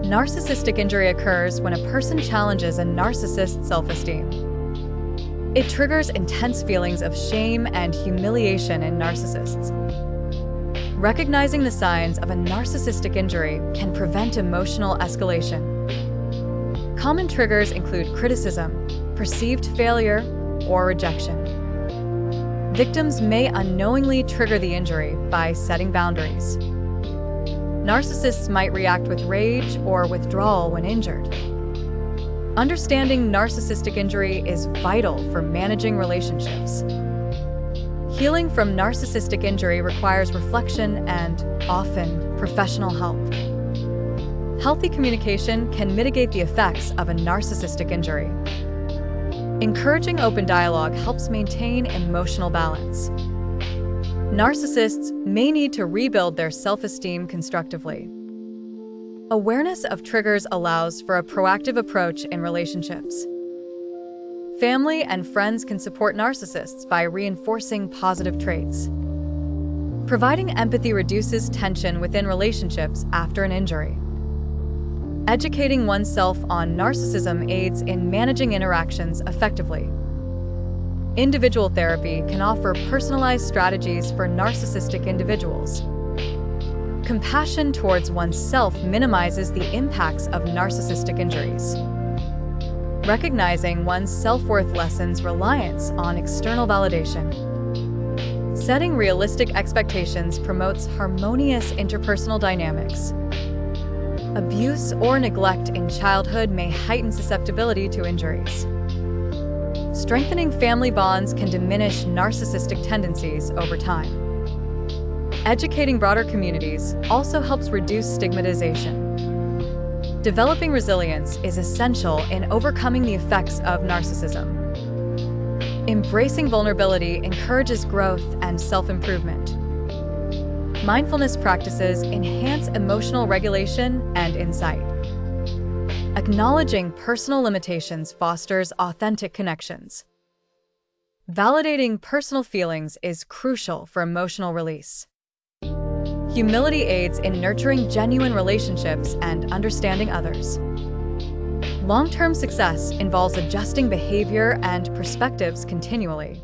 Narcissistic injury occurs when a person challenges a narcissist's self-esteem. It triggers intense feelings of shame and humiliation in narcissists. Recognizing the signs of a narcissistic injury can prevent emotional escalation. Common triggers include criticism, perceived failure, or rejection. Victims may unknowingly trigger the injury by setting boundaries. Narcissists might react with rage or withdrawal when injured. Understanding narcissistic injury is vital for managing relationships. Healing from narcissistic injury requires reflection and, often, professional help. Healthy communication can mitigate the effects of a narcissistic injury. Encouraging open dialogue helps maintain emotional balance. Narcissists may need to rebuild their self-esteem constructively. Awareness of triggers allows for a proactive approach in relationships. Family and friends can support narcissists by reinforcing positive traits. Providing empathy reduces tension within relationships after an injury. Educating oneself on narcissism aids in managing interactions effectively. Individual therapy can offer personalized strategies for narcissistic individuals. Compassion towards oneself minimizes the impacts of narcissistic injuries. Recognizing one's self-worth lessens reliance on external validation. Setting realistic expectations promotes harmonious interpersonal dynamics. Abuse or neglect in childhood may heighten susceptibility to injuries. Strengthening family bonds can diminish narcissistic tendencies over time. Educating broader communities also helps reduce stigmatization. Developing resilience is essential in overcoming the effects of narcissism. Embracing vulnerability encourages growth and self-improvement. Mindfulness practices enhance emotional regulation and insight. Acknowledging personal limitations fosters authentic connections. Validating personal feelings is crucial for emotional release. Humility aids in nurturing genuine relationships and understanding others. Long-term success involves adjusting behavior and perspectives continually.